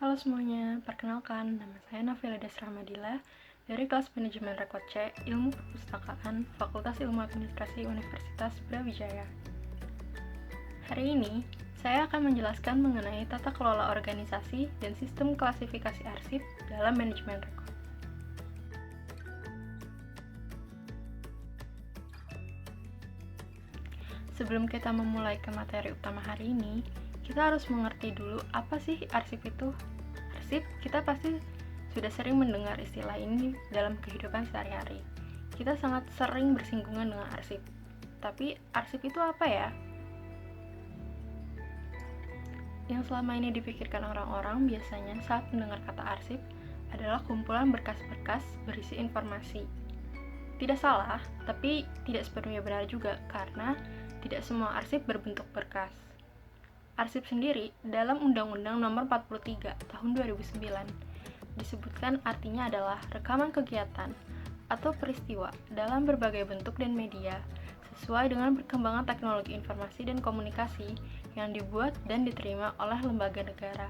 Halo semuanya, perkenalkan, nama saya Nafila Desramadila dari kelas Manajemen Rekod C, Ilmu Perpustakaan, Fakultas Ilmu Administrasi Universitas Brawijaya. Hari ini, saya akan menjelaskan mengenai tata kelola organisasi dan sistem klasifikasi arsip dalam manajemen rekod. Sebelum kita memulai ke materi utama hari ini, kita harus mengerti dulu apa sih arsip itu. Arsip, kita pasti sudah sering mendengar istilah ini dalam kehidupan sehari-hari. Kita sangat sering bersinggungan dengan arsip. Tapi arsip itu apa ya? Yang selama ini dipikirkan orang-orang biasanya saat mendengar kata arsip adalah kumpulan berkas-berkas berisi informasi. Tidak salah, tapi tidak sepenuhnya benar juga karena tidak semua arsip berbentuk berkas. Arsip sendiri dalam Undang-Undang Nomor 43 Tahun 2009 disebutkan artinya adalah rekaman kegiatan atau peristiwa dalam berbagai bentuk dan media sesuai dengan perkembangan teknologi informasi dan komunikasi yang dibuat dan diterima oleh lembaga negara,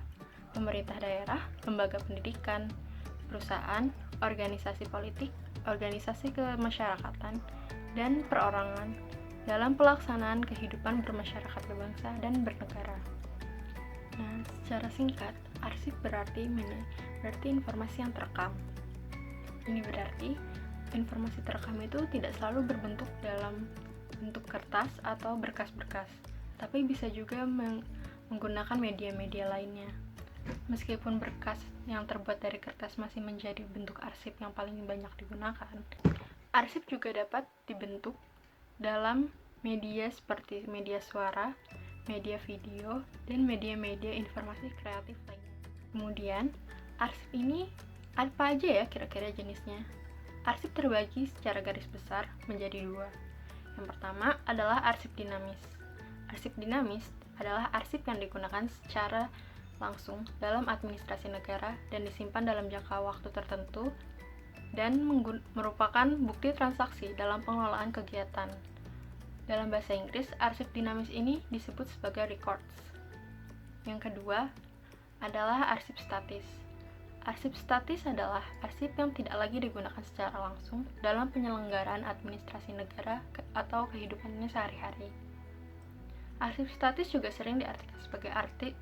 pemerintah daerah, lembaga pendidikan, perusahaan, organisasi politik, organisasi kemasyarakatan, dan perorangan dalam pelaksanaan kehidupan bermasyarakat berbangsa dan bernegara. Nah, secara singkat, arsip berarti informasi yang terekam. Ini berarti informasi terekam itu tidak selalu berbentuk dalam bentuk kertas atau berkas-berkas, tapi bisa juga menggunakan media-media lainnya. Meskipun berkas yang terbuat dari kertas masih menjadi bentuk arsip yang paling banyak digunakan, arsip juga dapat dibentuk dalam media seperti media suara, media video, dan media-media informasi kreatif lainnya. Kemudian, arsip ini apa aja ya kira-kira jenisnya? Arsip terbagi secara garis besar menjadi dua. Yang pertama adalah arsip dinamis. Arsip dinamis adalah arsip yang digunakan secara langsung dalam administrasi negara dan disimpan dalam jangka waktu tertentu dan merupakan bukti transaksi dalam pengelolaan kegiatan. Dalam bahasa Inggris, arsip dinamis ini disebut sebagai records. Yang kedua adalah arsip statis. Arsip statis adalah arsip yang tidak lagi digunakan secara langsung dalam penyelenggaraan administrasi negara atau kehidupannya sehari-hari. Arsip statis juga sering diartikan sebagai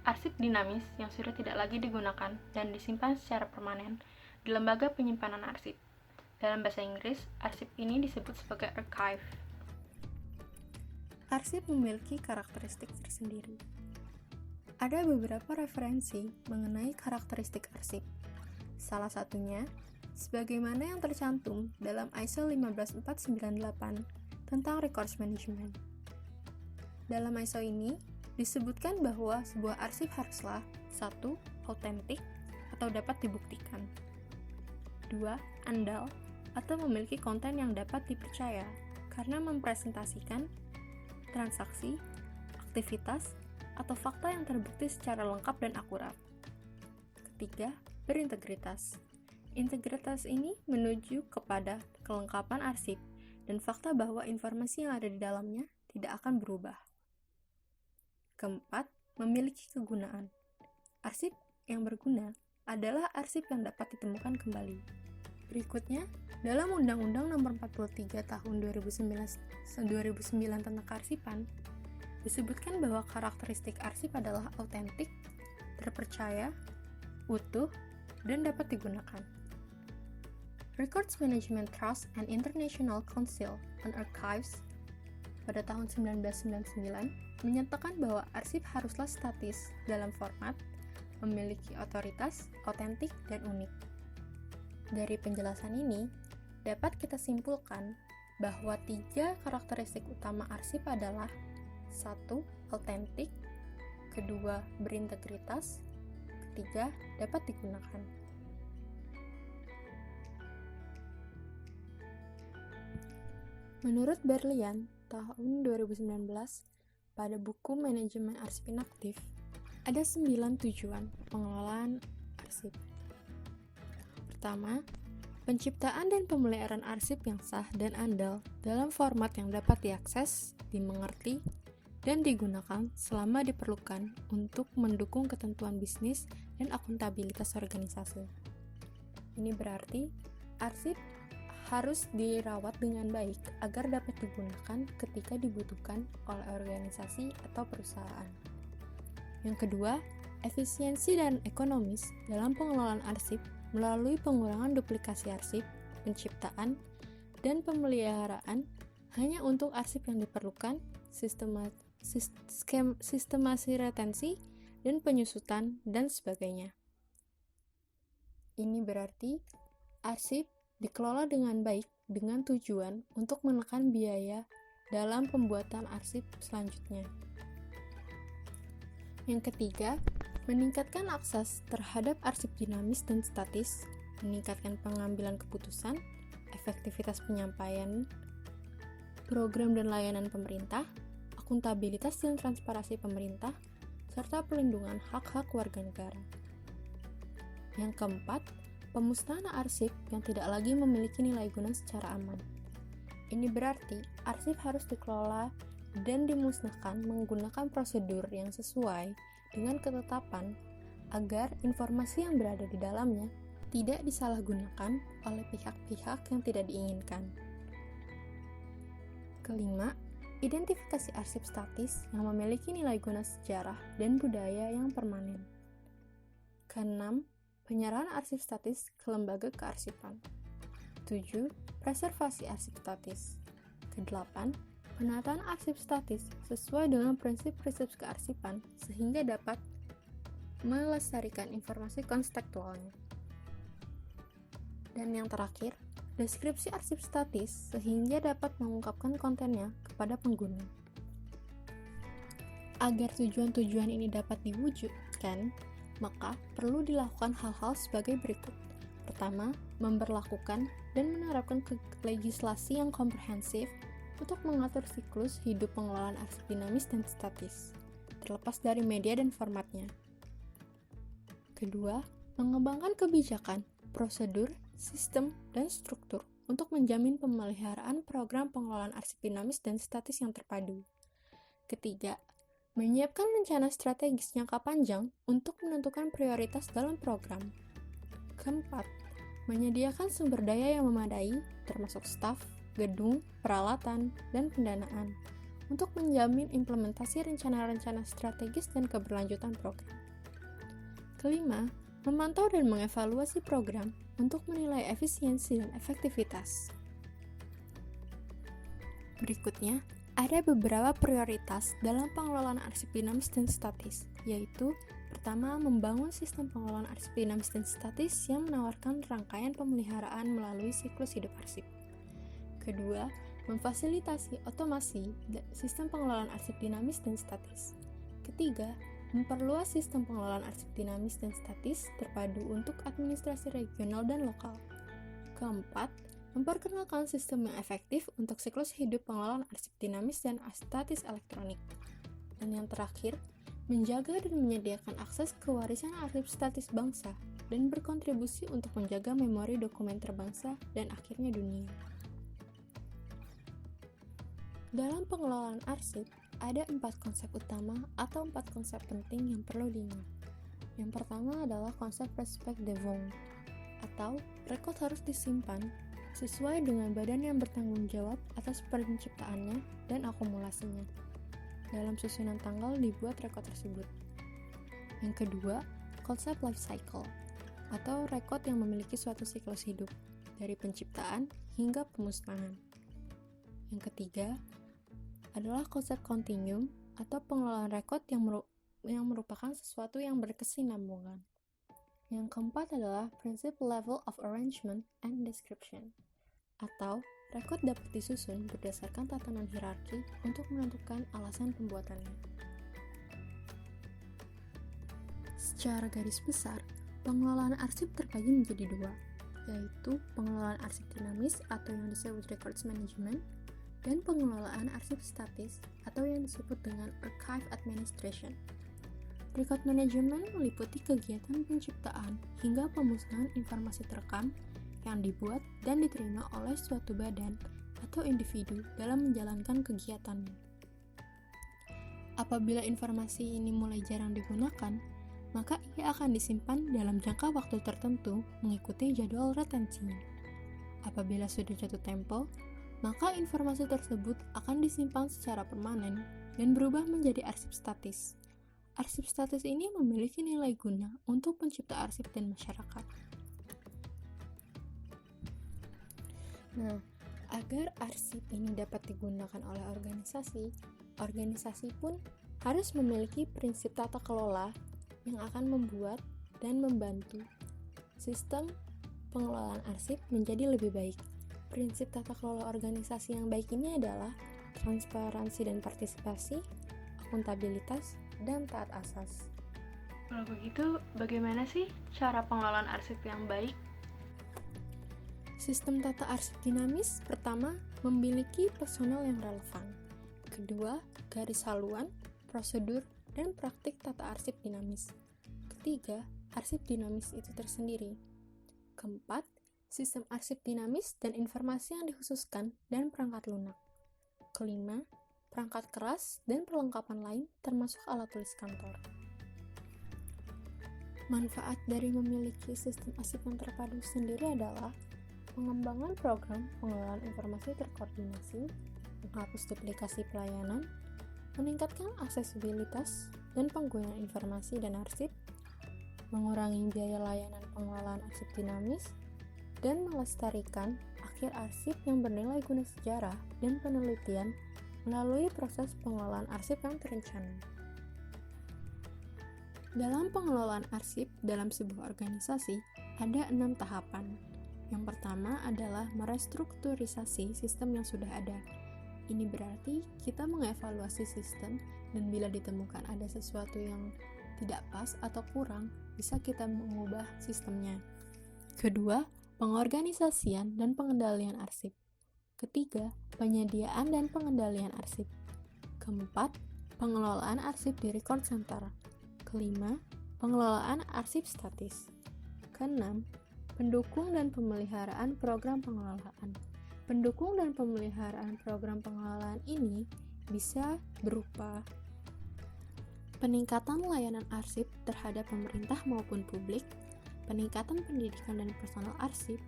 arsip dinamis yang sudah tidak lagi digunakan dan disimpan secara permanen di lembaga penyimpanan arsip. Dalam bahasa Inggris, arsip ini disebut sebagai archive. Arsip memiliki karakteristik tersendiri. Ada beberapa referensi mengenai karakteristik arsip. Salah satunya, sebagaimana yang tercantum dalam ISO 15498 tentang records management. Dalam ISO ini, disebutkan bahwa sebuah arsip haruslah 1. Autentik atau dapat dibuktikan. 2. Andal atau memiliki konten yang dapat dipercaya karena mempresentasikan transaksi, aktivitas, atau fakta yang terbukti secara lengkap dan akurat. Ketiga, berintegritas. Integritas ini menuju kepada kelengkapan arsip dan fakta bahwa informasi yang ada di dalamnya tidak akan berubah. Keempat, memiliki kegunaan. Arsip yang berguna adalah arsip yang dapat ditemukan kembali. Berikutnya, dalam Undang-Undang Nomor 43 Tahun 2009 tentang kearsipan, disebutkan bahwa karakteristik arsip adalah autentik, terpercaya, utuh, dan dapat digunakan. Records Management Trust and International Council on Archives pada tahun 1999 menyatakan bahwa arsip haruslah statis dalam format, memiliki otoritas, autentik, dan unik. Dari penjelasan ini, dapat kita simpulkan bahwa 3 karakteristik utama arsip adalah 1. Autentik, 2. Berintegritas, 3. Dapat digunakan. Menurut Berlian, tahun 2019, pada buku Manajemen Arsip Inaktif, ada 9 tujuan pengelolaan arsip. Pertama, penciptaan dan pemeliharaan arsip yang sah dan andal dalam format yang dapat diakses, dimengerti, dan digunakan selama diperlukan untuk mendukung ketentuan bisnis dan akuntabilitas organisasi. Ini berarti arsip harus dirawat dengan baik agar dapat digunakan ketika dibutuhkan oleh organisasi atau perusahaan. Yang kedua, efisiensi dan ekonomis dalam pengelolaan arsip melalui pengurangan duplikasi arsip, penciptaan, dan pemeliharaan hanya untuk arsip yang diperlukan, sistemasi retensi, dan penyusutan, dan sebagainya. Ini berarti arsip dikelola dengan baik dengan tujuan untuk menekan biaya dalam pembuatan arsip selanjutnya. Yang ketiga, meningkatkan akses terhadap arsip dinamis dan statis, meningkatkan pengambilan keputusan, efektivitas penyampaian program dan layanan pemerintah, akuntabilitas dan transparansi pemerintah, serta pelindungan hak-hak warga negara. Yang keempat, pemusnahan arsip yang tidak lagi memiliki nilai guna secara aman. Ini berarti arsip harus dikelola dan dimusnahkan menggunakan prosedur yang sesuai dengan ketetapan agar informasi yang berada di dalamnya tidak disalahgunakan oleh pihak-pihak yang tidak diinginkan. Kelima, identifikasi arsip statis yang memiliki nilai guna sejarah dan budaya yang permanen. Keenam, penyerahan arsip statis ke lembaga kearsipan. 7. Preservasi arsip statis. Kedelapan, penataan arsip statis sesuai dengan prinsip-prinsip kearsipan sehingga dapat melestarikan informasi kontekstualnya. Dan yang terakhir, deskripsi arsip statis sehingga dapat mengungkapkan kontennya kepada pengguna. Agar tujuan-tujuan ini dapat diwujudkan, maka perlu dilakukan hal-hal sebagai berikut. Pertama, memberlakukan dan menerapkan legislasi yang komprehensif untuk mengatur siklus hidup pengelolaan arsip dinamis dan statis, terlepas dari media dan formatnya. Kedua, mengembangkan kebijakan, prosedur, sistem, dan struktur untuk menjamin pemeliharaan program pengelolaan arsip dinamis dan statis yang terpadu. Ketiga, menyiapkan rencana strategis jangka panjang untuk menentukan prioritas dalam program. Keempat, menyediakan sumber daya yang memadai, termasuk staf, gedung, peralatan, dan pendanaan, untuk menjamin implementasi rencana-rencana strategis dan keberlanjutan program. Kelima, memantau dan mengevaluasi program untuk menilai efisiensi dan efektivitas. Berikutnya, ada beberapa prioritas dalam pengelolaan arsip dinamis dan statis, yaitu pertama, membangun sistem pengelolaan arsip dinamis dan statis yang menawarkan rangkaian pemeliharaan melalui siklus hidup arsip. Kedua, memfasilitasi otomasi sistem pengelolaan arsip dinamis dan statis. Ketiga, memperluas sistem pengelolaan arsip dinamis dan statis terpadu untuk administrasi regional dan lokal. Keempat, memperkenalkan sistem yang efektif untuk siklus hidup pengelolaan arsip dinamis dan statis elektronik. Dan yang terakhir, menjaga dan menyediakan akses ke warisan arsip statis bangsa dan berkontribusi untuk menjaga memori dokumen terbangsa dan akhirnya dunia. Dalam pengelolaan arsip, ada 4 konsep utama atau 4 konsep penting yang perlu diingat. Yang pertama adalah konsep respect devant, atau rekod harus disimpan sesuai dengan badan yang bertanggung jawab atas penciptaannya dan akumulasinya. Dalam susunan tanggal dibuat rekod tersebut. Yang kedua, konsep life cycle, atau rekod yang memiliki suatu siklus hidup, dari penciptaan hingga pemusnahan. Yang ketiga, adalah konsep continuum atau pengelolaan rekod yang merupakan sesuatu yang berkesinambungan. Yang keempat adalah prinsip level of arrangement and description, atau rekod dapat disusun berdasarkan tatanan hierarki untuk menentukan alasan pembuatannya. Secara garis besar, pengelolaan arsip terbagi menjadi 2, yaitu pengelolaan arsip dinamis atau yang disebut records management, dan pengelolaan arsip statis atau yang disebut dengan archive administration. Record management meliputi kegiatan penciptaan hingga pemusnahan informasi terekam yang dibuat dan diterima oleh suatu badan atau individu dalam menjalankan kegiatannya. Apabila informasi ini mulai jarang digunakan, maka ia akan disimpan dalam jangka waktu tertentu mengikuti jadwal retensinya. Apabila sudah jatuh tempo, maka informasi tersebut akan disimpan secara permanen dan berubah menjadi arsip statis. Arsip statis ini memiliki nilai guna untuk pencipta arsip dan masyarakat. Nah, agar arsip ini dapat digunakan oleh organisasi pun harus memiliki prinsip tata kelola yang akan membuat dan membantu sistem pengelolaan arsip menjadi lebih baik. Prinsip tata kelola organisasi yang baik ini adalah transparansi dan partisipasi, akuntabilitas, dan taat asas. Kalau begitu, bagaimana sih cara pengelolaan arsip yang baik? Sistem tata arsip dinamis pertama memiliki personel yang relevan. Kedua, garis haluan, prosedur, dan praktik tata arsip dinamis. Ketiga, arsip dinamis itu tersendiri. Keempat, sistem arsip dinamis dan informasi yang dikhususkan dan perangkat lunak. Kelima, perangkat keras dan perlengkapan lain termasuk alat tulis kantor. Manfaat dari memiliki sistem arsip yang terpadu sendiri adalah pengembangan program pengelolaan informasi terkoordinasi, menghapus duplikasi pelayanan, meningkatkan aksesibilitas dan penggunaan informasi dan arsip, mengurangi biaya layanan pengelolaan arsip dinamis, dan melestarikan akhir arsip yang bernilai guna sejarah dan penelitian melalui proses pengelolaan arsip yang terencana. Dalam pengelolaan arsip dalam sebuah organisasi, ada 6 tahapan. Yang pertama adalah merestrukturisasi sistem yang sudah ada. Ini berarti kita mengevaluasi sistem dan bila ditemukan ada sesuatu yang tidak pas atau kurang, bisa kita mengubah sistemnya. Kedua, pengorganisasian dan pengendalian arsip. Ketiga, penyediaan dan pengendalian arsip. Keempat, pengelolaan arsip di record center. Kelima, pengelolaan arsip statis. Keenam, pendukung dan pemeliharaan program pengelolaan. Pendukung dan pemeliharaan program pengelolaan ini bisa berupa peningkatan layanan arsip terhadap pemerintah maupun publik, peningkatan pendidikan dan personal arsip,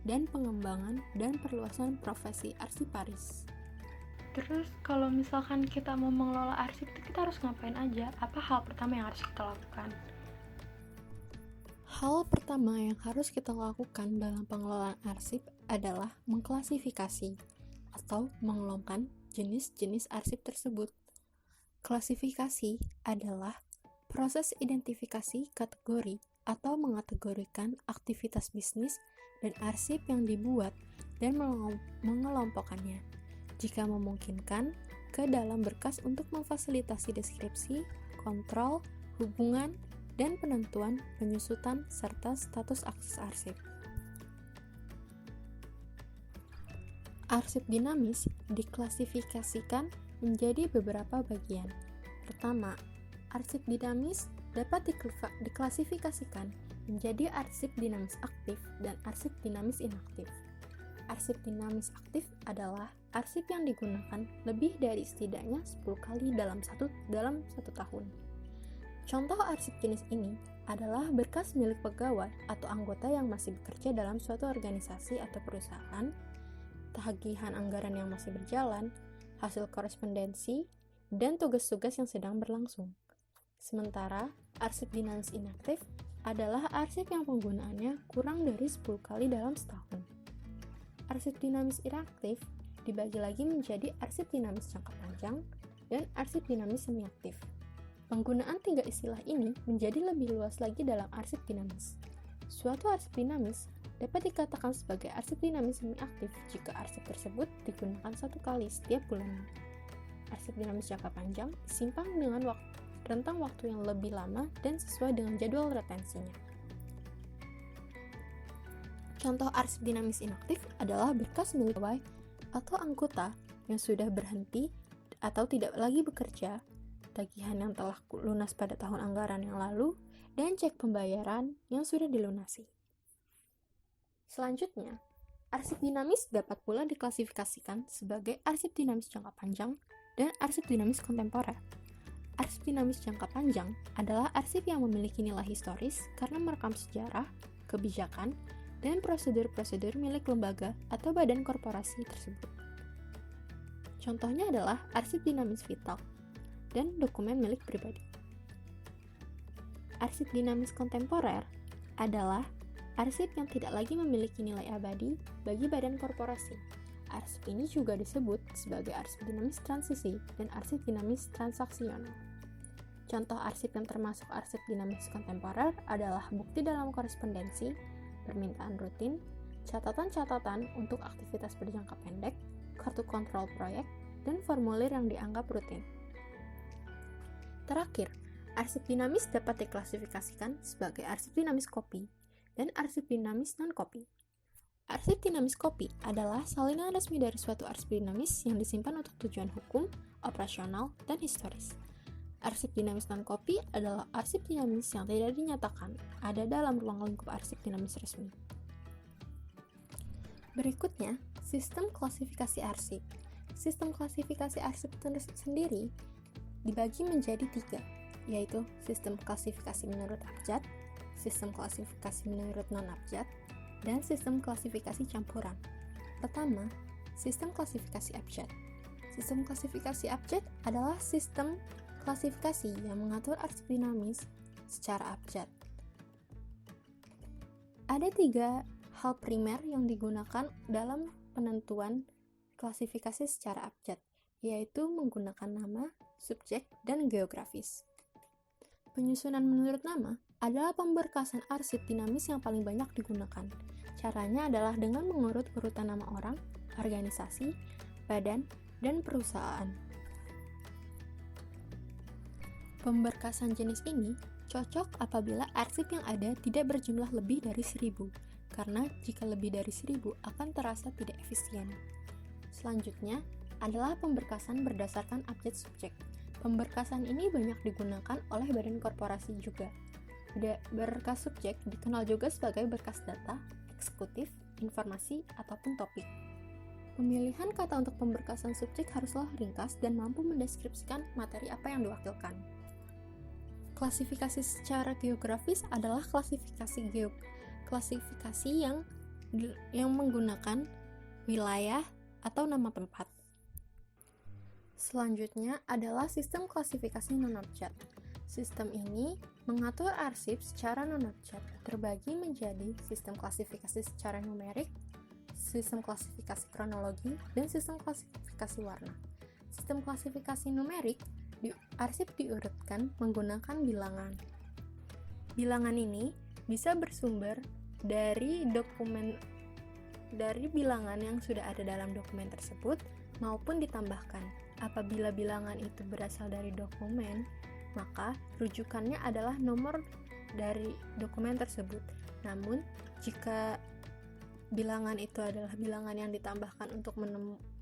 dan pengembangan dan perluasan profesi arsiparis. Terus kalau misalkan kita mau mengelola arsip itu kita harus ngapain aja? Apa hal pertama yang harus kita lakukan? Hal pertama yang harus kita lakukan dalam pengelolaan arsip adalah mengklasifikasi atau mengelompokkan jenis-jenis arsip tersebut. Klasifikasi adalah proses identifikasi kategori atau mengategorikan aktivitas bisnis dan arsip yang dibuat dan mengelompokkannya, jika memungkinkan, ke dalam berkas untuk memfasilitasi deskripsi, kontrol, hubungan, dan penentuan penyusutan serta status akses arsip. Arsip dinamis diklasifikasikan menjadi beberapa bagian. Pertama, arsip dinamis dapat diklasifikasikan menjadi arsip dinamis aktif dan arsip dinamis inaktif. Arsip dinamis aktif adalah arsip yang digunakan lebih dari setidaknya 10 kali dalam satu tahun. Contoh arsip jenis ini adalah berkas milik pegawai atau anggota yang masih bekerja dalam suatu organisasi atau perusahaan, tagihan anggaran yang masih berjalan, hasil korespondensi, dan tugas-tugas yang sedang berlangsung. Sementara, arsip dinamis inaktif adalah arsip yang penggunaannya kurang dari 10 kali dalam setahun. Arsip dinamis inaktif dibagi lagi menjadi arsip dinamis jangka panjang dan arsip dinamis semi-aktif. Penggunaan 3 istilah ini menjadi lebih luas lagi dalam arsip dinamis. Suatu arsip dinamis dapat dikatakan sebagai arsip dinamis semi-aktif jika arsip tersebut digunakan 1 kali setiap bulannya. Arsip dinamis jangka panjang disimpan dengan rentang waktu yang lebih lama dan sesuai dengan jadwal retensinya. Contoh arsip dinamis inaktif adalah berkas milik pegawai atau anggota yang sudah berhenti atau tidak lagi bekerja, tagihan yang telah lunas pada tahun anggaran yang lalu, dan cek pembayaran yang sudah dilunasi. Selanjutnya, arsip dinamis dapat pula diklasifikasikan sebagai arsip dinamis jangka panjang dan arsip dinamis kontemporer. Arsip dinamis jangka panjang adalah arsip yang memiliki nilai historis karena merekam sejarah, kebijakan, dan prosedur-prosedur milik lembaga atau badan korporasi tersebut. Contohnya adalah arsip dinamis vital dan dokumen milik pribadi. Arsip dinamis kontemporer adalah arsip yang tidak lagi memiliki nilai abadi bagi badan korporasi. Arsip ini juga disebut sebagai arsip dinamis transisi dan arsip dinamis transaksional. Contoh arsip yang termasuk arsip dinamis kontemporer adalah bukti dalam korespondensi, permintaan rutin, catatan-catatan untuk aktivitas berjangka pendek, kartu kontrol proyek, dan formulir yang dianggap rutin. Terakhir, arsip dinamis dapat diklasifikasikan sebagai arsip dinamis copy dan arsip dinamis non-copy. Arsip dinamis copy adalah salinan resmi dari suatu arsip dinamis yang disimpan untuk tujuan hukum, operasional, dan historis. Arsip dinamis non-copy adalah arsip dinamis yang tidak dinyatakan ada dalam ruang lingkup arsip dinamis resmi. Berikutnya, sistem klasifikasi arsip. Sistem klasifikasi arsip sendiri dibagi menjadi 3, yaitu sistem klasifikasi menurut abjad, sistem klasifikasi menurut non-abjad, dan sistem klasifikasi campuran. Pertama, sistem klasifikasi abjad. Sistem klasifikasi abjad adalah sistem klasifikasi yang mengatur arsip dinamis secara abjad. Ada 3 hal primer yang digunakan dalam penentuan klasifikasi secara abjad, yaitu menggunakan nama, subjek, dan geografis. Penyusunan menurut nama adalah pemberkasan arsip dinamis yang paling banyak digunakan. Caranya adalah dengan mengurut urutan nama orang, organisasi, badan, dan perusahaan. Pemberkasan jenis ini cocok apabila arsip yang ada tidak berjumlah lebih dari 1000, karena jika lebih dari 1000 akan terasa tidak efisien. Selanjutnya adalah pemberkasan berdasarkan abjad subjek. Pemberkasan ini banyak digunakan oleh badan korporasi juga. Berkas subjek dikenal juga sebagai berkas data, eksekutif, informasi, ataupun topik. Pemilihan kata untuk pemberkasan subjek haruslah ringkas dan mampu mendeskripsikan materi apa yang diwakilkan. Klasifikasi secara geografis adalah klasifikasi yang menggunakan wilayah atau nama tempat. Selanjutnya adalah sistem klasifikasi non-abjad. Sistem ini mengatur arsip secara non-abjad, terbagi menjadi sistem klasifikasi secara numerik, sistem klasifikasi kronologi, dan sistem klasifikasi warna. Sistem klasifikasi numerik arsip diurutkan menggunakan bilangan. Bilangan ini bisa bersumber dari bilangan yang sudah ada dalam dokumen tersebut maupun ditambahkan. Apabila bilangan itu berasal dari dokumen, maka rujukannya adalah nomor dari dokumen tersebut. Namun, jika bilangan itu adalah bilangan yang ditambahkan untuk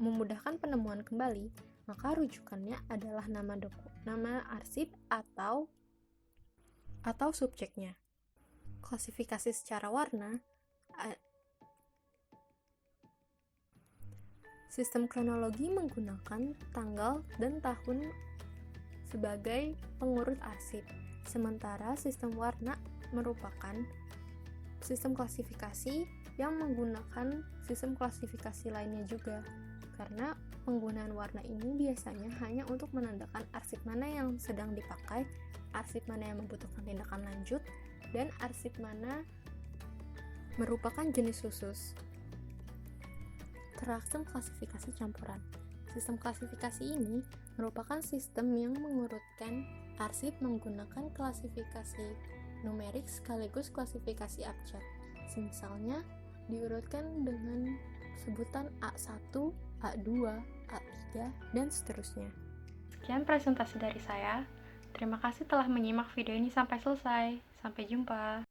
memudahkan penemuan kembali, maka rujukannya adalah nama arsip atau subjeknya. Klasifikasi secara warna. Sistem kronologi menggunakan tanggal dan tahun sebagai pengurut arsip, sementara sistem warna merupakan sistem klasifikasi yang menggunakan sistem klasifikasi lainnya juga, karena penggunaan warna ini biasanya hanya untuk menandakan arsip mana yang sedang dipakai, arsip mana yang membutuhkan tindakan lanjut, dan arsip mana merupakan jenis khusus. Sistem klasifikasi campuran. Sistem klasifikasi ini merupakan sistem yang mengurutkan arsip menggunakan klasifikasi numerik sekaligus klasifikasi abjad. Misalnya, diurutkan dengan sebutan A1, A2, A3, dan seterusnya. Sekian presentasi dari saya. Terima kasih telah menyimak video ini sampai selesai. Sampai jumpa.